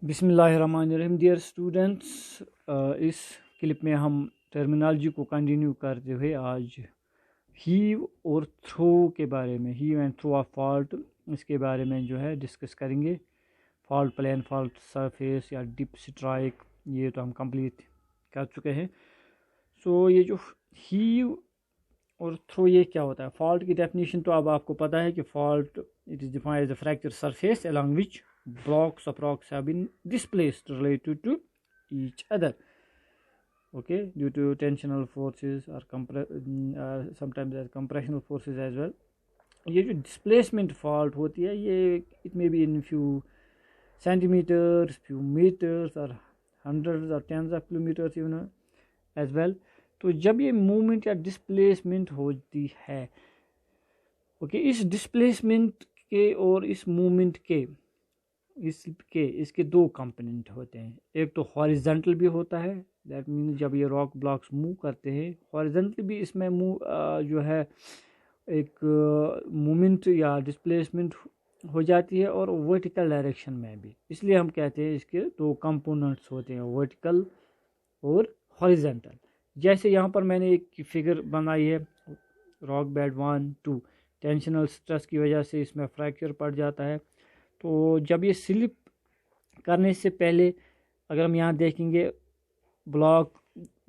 बिस्मिल्लाहिर्रहमानिर्रहीम। Dear students, इस clip में हम टर्मिनोलॉजी को कंटिन्यू करते हुए आज हीव और थ्रो के बारे में, heave and throw of fault, इसके बारे में जो है डिस्कस करेंगे। फॉल्ट प्लेन, फॉल्ट सरफेस या डिप स्ट्राइक, ये तो हम कंप्लीट कर चुके हैं। सो ये जो हीव और थ्रो ये क्या होता है? फॉल्ट की डेफिनेशन तो अब आपको पता है कि fault it is defined as a fracture surface along which blocks of rocks have been displaced related to each other, okay, due to tensional forces or sometimes as compressional forces as well. ये जो displacement fault होती है, ये it may be in few centimeters, few meters or hundreds or tens of kilometers even as well. तो जब ये movement या displacement होती है, ओके, इस डिस्प्लेसमेंट के और इस मूवमेंट के इसके दो कंपोनेंट होते हैं। एक तो हॉरिजॉन्टल भी होता है, दैट मीन्स जब ये रॉक ब्लॉक्स मूव करते हैं हॉरिजॉन्टल भी इसमें मूव जो है एक मूवमेंट या डिस्प्लेसमेंट हो जाती है, और वर्टिकल डायरेक्शन में भी। इसलिए हम कहते हैं इसके दो कंपोनेंट्स होते हैं, वर्टिकल और हॉरिजॉन्टल। जैसे यहाँ पर मैंने एक फिगर बनाई है, रॉक बेड 1 2, टेंशनल स्ट्रेस की वजह से इसमें फ्रैक्चर पड़ जाता है। तो जब ये स्लिप करने से पहले अगर हम यहाँ देखेंगे ब्लॉक,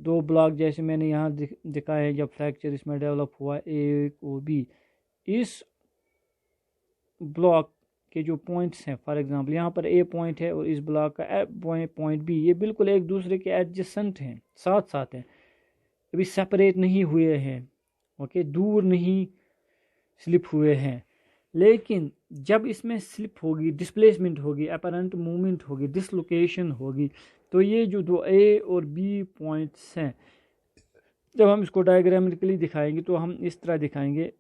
दो ब्लॉक जैसे मैंने यहाँ दिखाए हैं, जब फ्रैक्चर इसमें डेवलप हुआ ए और बी, इस ब्लॉक के जो पॉइंट्स हैं, फॉर एग्जांपल यहाँ पर ए पॉइंट है और इस ब्लॉक का पॉइंट बी, ये बिल्कुल एक दूसरे के एडजेसेंट हैं, साथ साथ हैं, अभी सेपरेट नहीं हुए हैं, ओके, दूर नहीं स्लिप हुए हैं। लेकिन जब इसमें स्लिप होगी, डिस्प्लेसमेंट होगी, अपरेंट मूवमेंट होगी, डिसलोकेशन होगी, तो ये जो दो ए और बी पॉइंट्स हैं, जब हम इसको डायग्रामेटिकली दिखाएंगे तो हम इस तरह दिखाएंगे,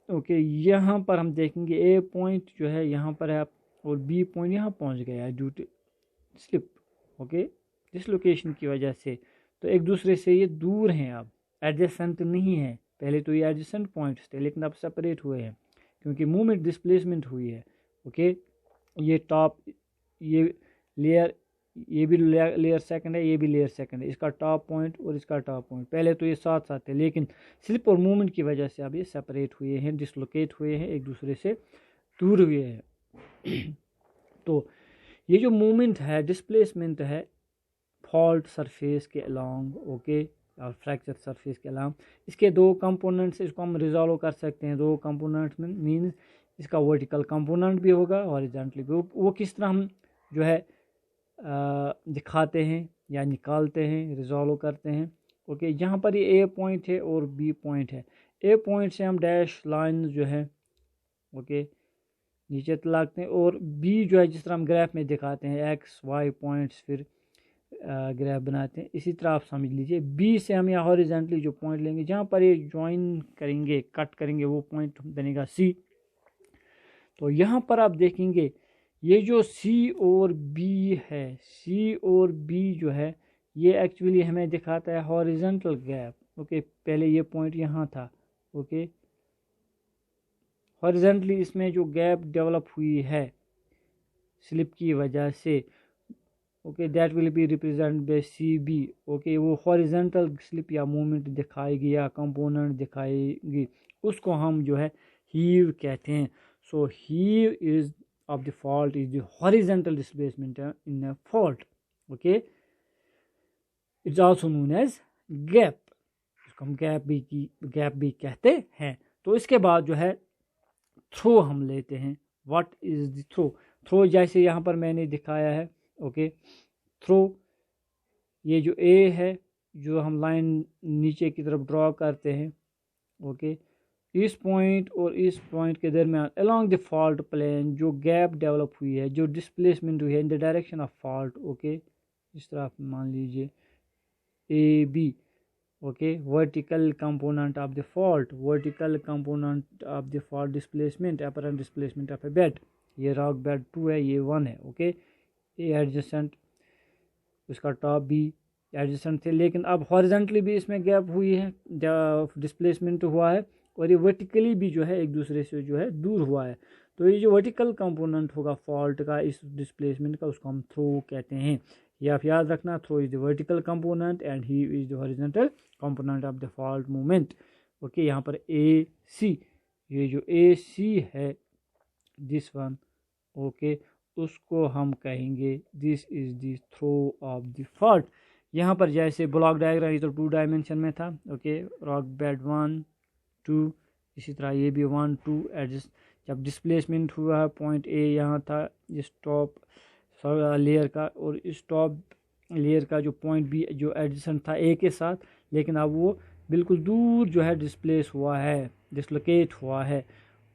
ओके, यहाँ पर हम देखेंगे ए पॉइंट जो है यहाँ पर है और बी पॉइंट यहाँ पहुँच गया है due to slip, okay, dislocation की वजह से। तो एक दूसरे से ये दूर हैं, अब एडजेसेंट नहीं है। पहले तो ये एडजेसेंट पॉइंट्स थे, लेकिन अब सेपरेट हुए हैं क्योंकि मूवमेंट डिस्प्लेसमेंट हुई है, ओके। ये टॉप, ये लेयर, ये भी लेयर सेकंड है, ये भी लेयर सेकंड है, इसका टॉप पॉइंट और इसका टॉप पॉइंट, पहले तो ये साथ साथ थे, लेकिन स्लिप और मूवमेंट की वजह से अब ये सेपरेट हुए हैं, डिसलोकेट हुए हैं, एक दूसरे से दूर हुए हैं। तो ये जो मूवमेंट है, डिस्प्लेसमेंट है फॉल्ट सरफेस के अलॉन्ग, ओके, और फ्रैक्चर सरफेस के अलावा, इसके दो कंपोनेंट्स, इसको हम रिजॉल्व कर सकते हैं दो कंपोनेंट्स में। मीन्स इसका वर्टिकल कंपोनेंट भी होगा, हॉरिजॉन्टली भी। वो किस तरह हम जो है दिखाते हैं या निकालते हैं, रिजॉल्व करते हैं, ओके। यहाँ पर ये ए पॉइंट है और बी पॉइंट है। ए पॉइंट से हम डैश लाइन जो है, ओके, नीचे तलाकते हैं, और बी जो है जिस तरह हम ग्राफ में दिखाते हैं, एक्स वाई पॉइंट्स, फिर ग्राफ बनाते हैं, इसी तरह आप समझ लीजिए। बी से हम यहाँ हॉरिजॉन्टली जो पॉइंट लेंगे, जहाँ पर ये ज्वाइन करेंगे, कट करेंगे, वो पॉइंट बनेगा सी। तो यहाँ पर आप देखेंगे ये जो सी और बी है, सी और बी जो है, ये एक्चुअली हमें दिखाता है हॉरिजॉन्टल गैप, ओके। पहले ये पॉइंट यहाँ था, ओके, हॉरिजॉन्टली इसमें जो गैप डेवलप हुई है स्लिप की वजह से, okay, that will be represent by C B, okay. वो हॉरिजॉन्टल स्लिप या मूवमेंट दिखाएगी या कंपोनेंट दिखाएगी, उसको हम जो है हीव कहते हैं। So heave is of the fault is the horizontal displacement in a fault, okay. It's also known as gap, इसको हम गैप भी कहते हैं। तो इसके बाद जो है थ्रो हम लेते हैं। What is the throw? Throw जैसे यहाँ पर मैंने दिखाया है, ओके, थ्रो, ये जो ए है, जो हम लाइन नीचे की तरफ ड्रॉ करते हैं, ओके, इस पॉइंट और इस पॉइंट के दरमियान अलोंग द फॉल्ट प्लेन जो गैप डेवलप हुई है, जो डिस्प्लेसमेंट हुई है in the direction of fault, okay, इस तरह मान लीजिए A B, okay, vertical component of the fault, vertical component of the fault displacement, apparent displacement of a bed. ये रॉक बेड 2 है, ये 1 है, ओके। ए एडजेसेंट, उसका टॉप भी एडजेसेंट थे, लेकिन अब हॉरिजॉन्टली भी इसमें गैप हुई है, डिस्प्लेसमेंट हुआ है, और ये वर्टिकली भी जो है एक दूसरे से जो है दूर हुआ है। तो ये जो वर्टिकल कंपोनेंट होगा फॉल्ट का, इस डिस्प्लेसमेंट का, उसको हम थ्रो कहते हैं। ये आप याद रखना, throw is the vertical component and heave is the horizontal component of the fault movement. Okay, यहाँ पर ए सी, ये जो ए सी है दिस वन, ओके, उसको हम कहेंगे this is the throw of the fault. यहाँ पर जैसे ब्लॉक डायग्राम ये तो 2 डायमेंशन में था। ओके, रॉक बेड 1 2, इसी तरह ये भी 1 2 एडजस्ट। जब डिस्प्लेसमेंट हुआ है पॉइंट ए यहाँ था इस टॉप लेयर का, और इस टॉप लेयर का जो पॉइंट बी जो एडजसेंट था ए के साथ, लेकिन अब वो बिल्कुल दूर जो है डिस्प्लेस हुआ है, डिसलोकेट हुआ है।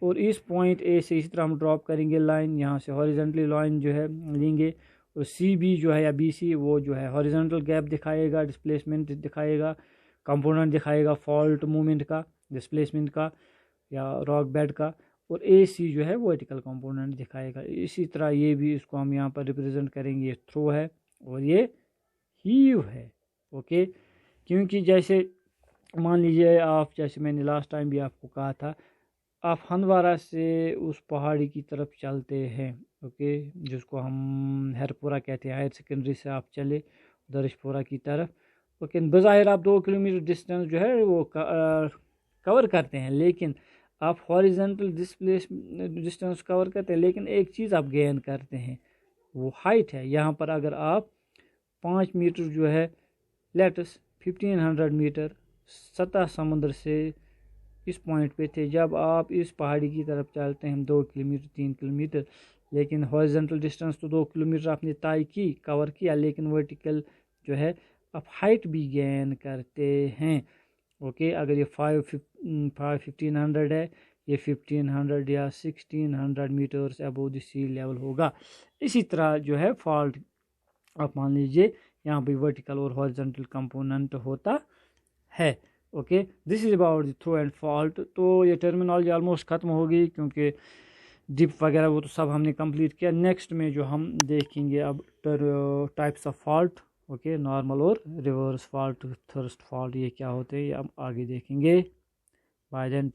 और इस पॉइंट ए से इसी तरह हम ड्रॉप करेंगे लाइन, यहाँ से हॉरिजॉन्टली लाइन जो है लेंगे, और सी बी जो है या बी सी वो जो है हॉरिजॉन्टल गैप दिखाएगा, डिस्प्लेसमेंट दिखाएगा, कंपोनेंट दिखाएगा फॉल्ट मूवमेंट का, डिस्प्लेसमेंट का या रॉक बेड का। और ए सी जो है वर्टिकल कंपोनेंट दिखाएगा। इसी तरह ये भी, इसको हम यहाँ पर रिप्रेजेंट करेंगे, ये थ्रो है और ये हीव है। ओके, क्योंकि जैसे मान लीजिए आप, जैसे मैंने लास्ट टाइम भी आपको कहा था, आप हंदवारा से उस पहाड़ी की तरफ चलते हैं, ओके, जिसको हम हरपुरा कहते हैं, हायर सेकेंडरी से आप चले दरिशपुरा की तरफ। ओके, बज़ाहिर आप 2 किलोमीटर डिस्टेंस जो है वो कवर करते हैं, लेकिन आप हॉरिजॉन्टल डिस्टेंस कवर करते हैं, लेकिन एक चीज़ आप गेन करते हैं, वो हाइट है। यहाँ पर अगर आप 5 मीटर जो है लेटस 1500 मीटर सतह समुद्र से इस पॉइंट पे थे, जब आप इस पहाड़ी की तरफ चलते हैं 2 किलोमीटर 3 किलोमीटर, लेकिन हॉरिजॉन्टल डिस्टेंस तो 2 किलोमीटर आपने तय की, कवर किया, लेकिन वर्टिकल जो है आप हाइट भी गेन करते हैं। ओके, अगर ये 1500 है, ये 1500 या 1600 metres above the sea level होगा। इसी तरह जो है फॉल्ट, आप मान लीजिए यहाँ पे वर्टिकल और हॉरिजॉन्टल कंपोनेंट होता है। Okay, this is about the throw and fault. तो ये टर्मिनोलॉजी ऑलमोस्ट ख़त्म हो गई, क्योंकि डिप वगैरह वो तो सब हमने कंप्लीट किया। नेक्स्ट में जो हम देखेंगे अब types of fault, okay, normal और रिवर्स फॉल्ट, थर्स्ट फॉल्ट, ये क्या होते हैं ये हम आगे देखेंगे। Bye then.